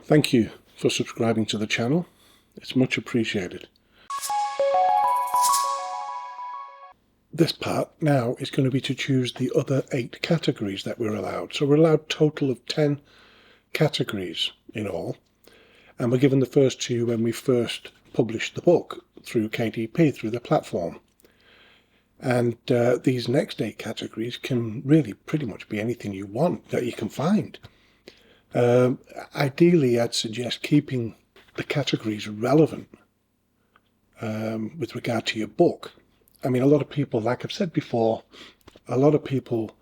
Thank you for subscribing to the channel. It's much appreciated. This part now is going to be to choose the other 8 categories that we're allowed. So we're allowed a total of 10 categories in all. And we're given the first 2 when we first published the book through KDP, through the platform. And these next 8 categories can really pretty much be anything you want that you can find. Ideally, I'd suggest keeping the categories relevant with regard to your book. I mean, a lot of people, like I've said before, a lot of people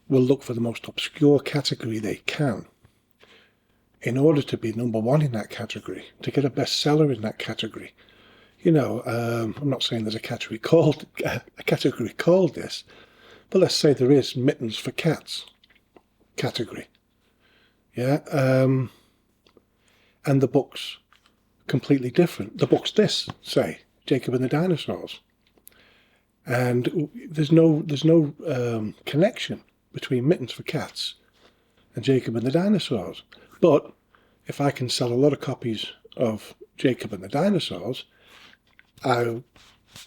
will look for the most obscure category they can in order to be number 1 in that category, to get a bestseller in that category. You know, I'm not saying there's a category called this, but let's say there is mittens for cats category. Yeah, and the book's completely different. The book's this, say, Jacob and the Dinosaurs. And there's no connection between Mittens for Cats and Jacob and the Dinosaurs. But if I can sell a lot of copies of Jacob and the Dinosaurs, I've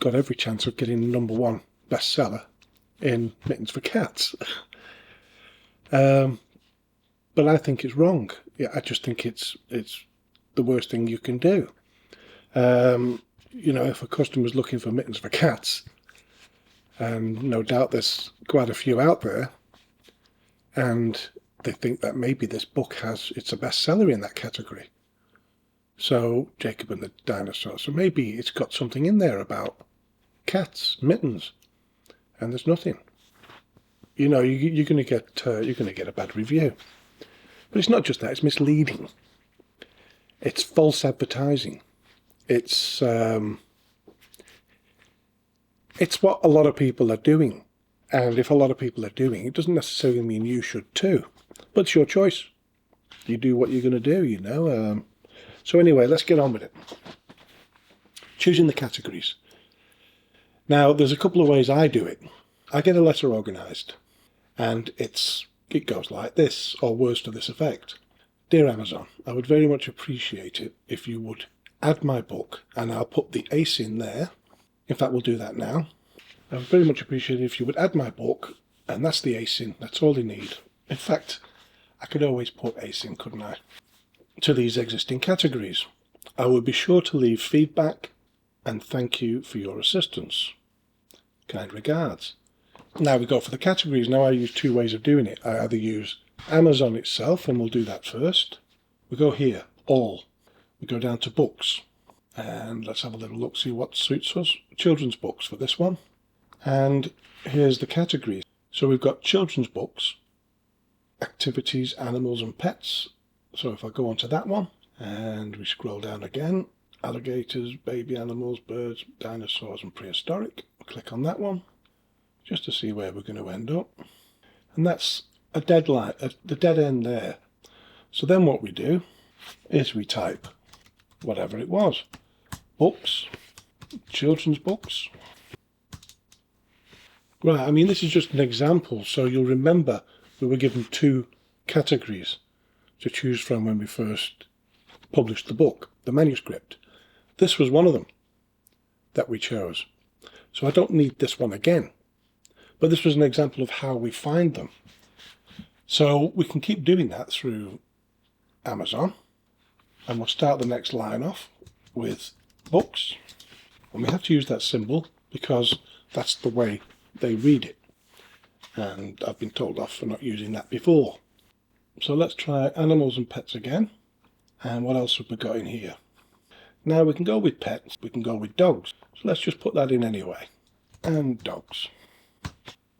got every chance of getting the #1 bestseller in Mittens for Cats. But I think it's wrong. Yeah, I just think it's the worst thing you can do. You know, if a customer's looking for mittens for cats, and no doubt there's quite a few out there, and they think that maybe this book it's a bestseller in that category. So, Jacob and the Dinosaurs. So maybe it's got something in there about cats, mittens, and there's nothing. You know, you're going to get a bad review. But it's not just that, it's misleading. It's false advertising. It's what a lot of people are doing. And if a lot of people are doing, it doesn't necessarily mean you should too. But it's your choice. You do what you're going to do, you know. So anyway, let's get on with it. Choosing the categories. Now, there's a couple of ways I do it. I get a letter organised, and it goes like this, or words to this effect. Dear Amazon, I would very much appreciate it if you would add my book, and I'll put the ace in there. In fact, we'll do that now. I would very much appreciate it if you would add my book, and that's the ace in. That's all you need. In fact, I could always put ace in, couldn't I? To these existing categories. I will be sure to leave feedback, and thank you for your assistance. Kind regards. Now we go for the categories. Now I use 2 ways of doing it. I either use Amazon itself, and we'll do that first. We go here, all. We go down to books. And let's have a little look, see what suits us. Children's books for this one. And here's the categories. So we've got children's books, activities, animals and pets. So if I go on to that one, and we scroll down again, alligators, baby animals, birds, dinosaurs and prehistoric. Click on that one, just to see where we're going to end up. And that's a deadline, the dead end there. So then what we do is we type whatever it was. Books, children's books. Right, I mean, this is just an example, so you'll remember we were given 2 categories to choose from when we first published the book, the manuscript. This was one of them that we chose. So I don't need this one again. But this was an example of how we find them. So we can keep doing that through Amazon. And we'll start the next line off with books. And we have to use that symbol because that's the way they read it. And I've been told off for not using that before. So let's try animals and pets again. And what else have we got in here? Now we can go with pets, we can go with dogs. So let's just put that in anyway. And dogs.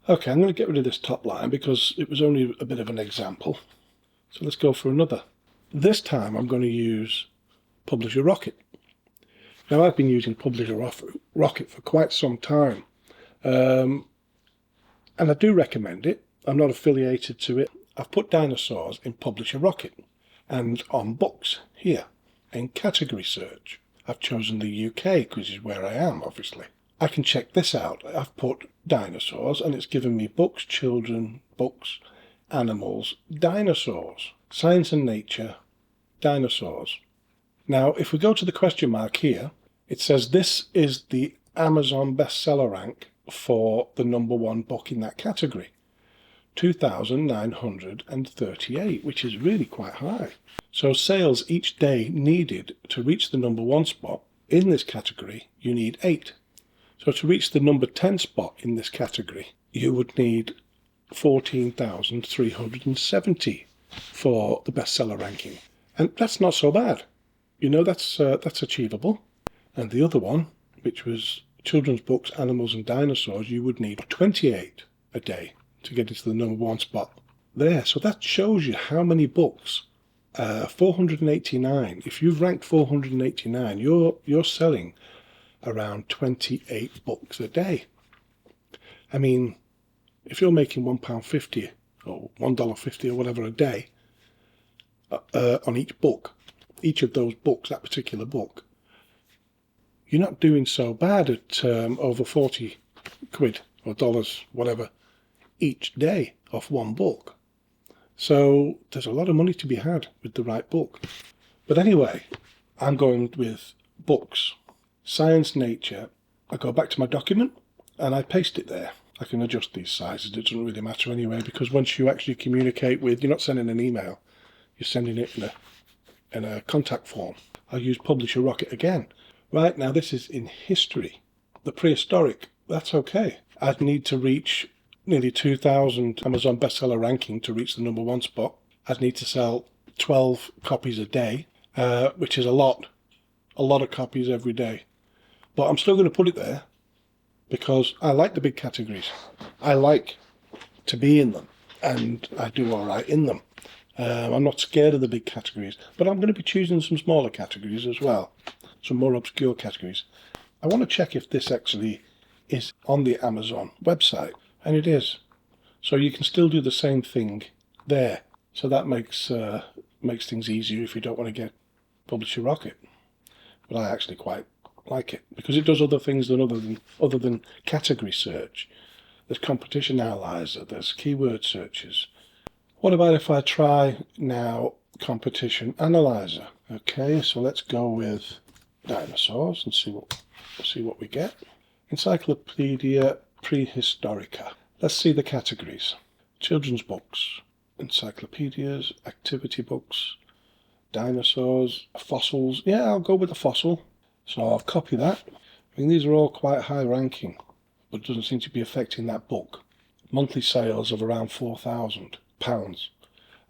Okay, I'm going to get rid of this top line because it was only a bit of an example. So let's go for another. This time I'm going to use Publisher Rocket. Now I've been using Publisher Rocket for quite some time. And I do recommend it. I'm not affiliated to it. I've put dinosaurs in Publisher Rocket and on books here in category search. I've chosen the UK because it's where I am, obviously. I can check this out. I've put dinosaurs and it's given me books, children, books, animals, dinosaurs, science and nature, dinosaurs. Now, if we go to the question mark here, it says this is the Amazon bestseller rank for the #1 book in that category. 2,938, which is really quite high. So sales each day needed to reach the #1 spot in this category, you need 8. So to reach the #10 spot in this category, you would need 14,370 for the bestseller ranking. And that's not so bad. You know, that's achievable. And the other one, which was children's books, animals and dinosaurs, you would need 28 a day to get into the #1 spot there. So that shows you how many books. 489. If you've ranked 489, you're selling around 28 books a day. I mean, if you're making £1.50 or $1.50 or whatever a day on each book, each of those books, that particular book, you're not doing so bad at over 40 quid or dollars, whatever, each day off one book. So there's a lot of money to be had with the right book. But anyway, I'm going with books. Science, nature. I go back to my document and I paste it there. I can adjust these sizes. It doesn't really matter anyway, because once you actually communicate with, you're not sending an email, you're sending it in a contact form. I'll use Publisher Rocket again. Right, now this is in history. The prehistoric, that's okay. I'd need to reach nearly 2,000 Amazon bestseller ranking to reach the #1 spot. I'd need to sell 12 copies a day, which is a lot of copies every day. But I'm still going to put it there because I like the big categories. I like to be in them, and I do all right in them. I'm not scared of the big categories, but I'm going to be choosing some smaller categories as well, some more obscure categories. I want to check if this actually is on the Amazon website, and it is. So you can still do the same thing there. So that makes things easier if you don't want to get Publisher Rocket. But I actually quite like it because it does other things other than category search. There's competition analyzer, there's keyword searches. What about if I try now competition analyzer? Okay, so let's go with dinosaurs and see what we get. Encyclopedia Prehistorica. Let's see the categories. Children's books, encyclopedias, activity books, dinosaurs, fossils. Yeah, I'll go with the fossil. So I'll copy that. I mean, these are all quite high ranking, but it doesn't seem to be affecting that book. Monthly sales of around £4,000.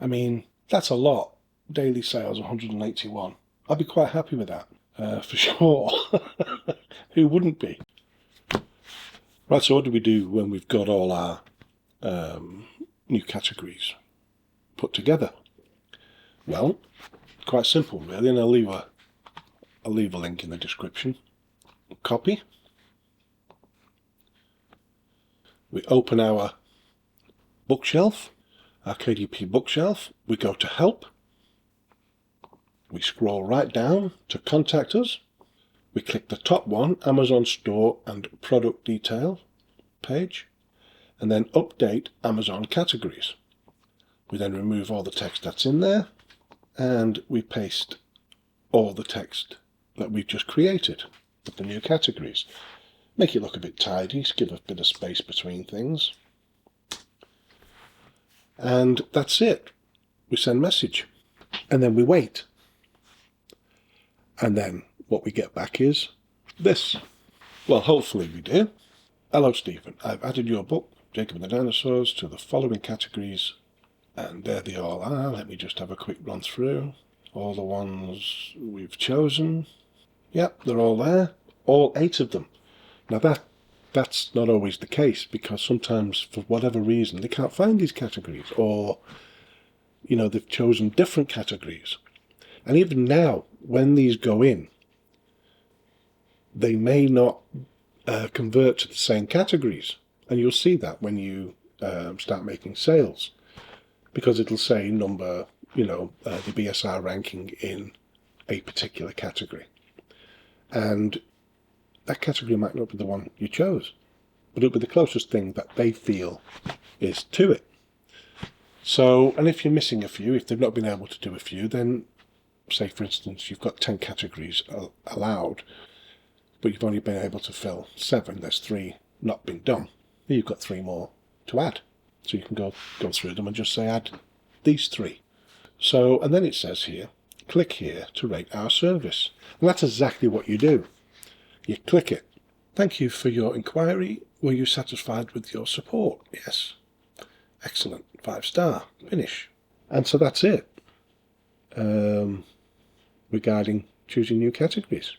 I mean, that's a lot. Daily sales 181. I'd be quite happy with that, for sure. Who wouldn't be? Right, so what do we do when we've got all our new categories put together? Well, quite simple really, and I'll leave a link in the description. Copy. We open our bookshelf, our KDP bookshelf. We go to Help. We scroll right down to Contact Us. We click the top one, Amazon Store and Product Detail page, and then Update Amazon Categories. We then remove all the text that's in there, and we paste all the text that we've just created with the new categories. Make it look a bit tidy, give a bit of space between things. And that's it. We send message. And then we wait. And then what we get back is this. Well, hopefully we do. Hello, Stephen. I've added your book, Jacob and the Dinosaurs, to the following categories. And there they all are. Let me just have a quick run through. All the ones we've chosen. Yep, they're all there. All 8 of them. Now that's not always the case, because sometimes for whatever reason they can't find these categories, or they've chosen different categories. And even now, when these go in, they may not convert to the same categories, and you'll see that when you start making sales, because it'll say number, the BSR ranking in a particular category, and that category might not be the one you chose, but it'll be the closest thing that they feel is to it. So, and if you're missing a few, if they've not been able to do a few, then say for instance you've got 10 categories allowed, but you've only been able to fill 7, there's 3 not been done, you've got 3 more to add. So you can go through them and just say add these 3. So, and then it says here, click here to rate our service. And that's exactly what you do. You click it. Thank you for your inquiry. Were you satisfied with your support? Yes. Excellent. 5-star. Finish. And so that's it regarding choosing new categories.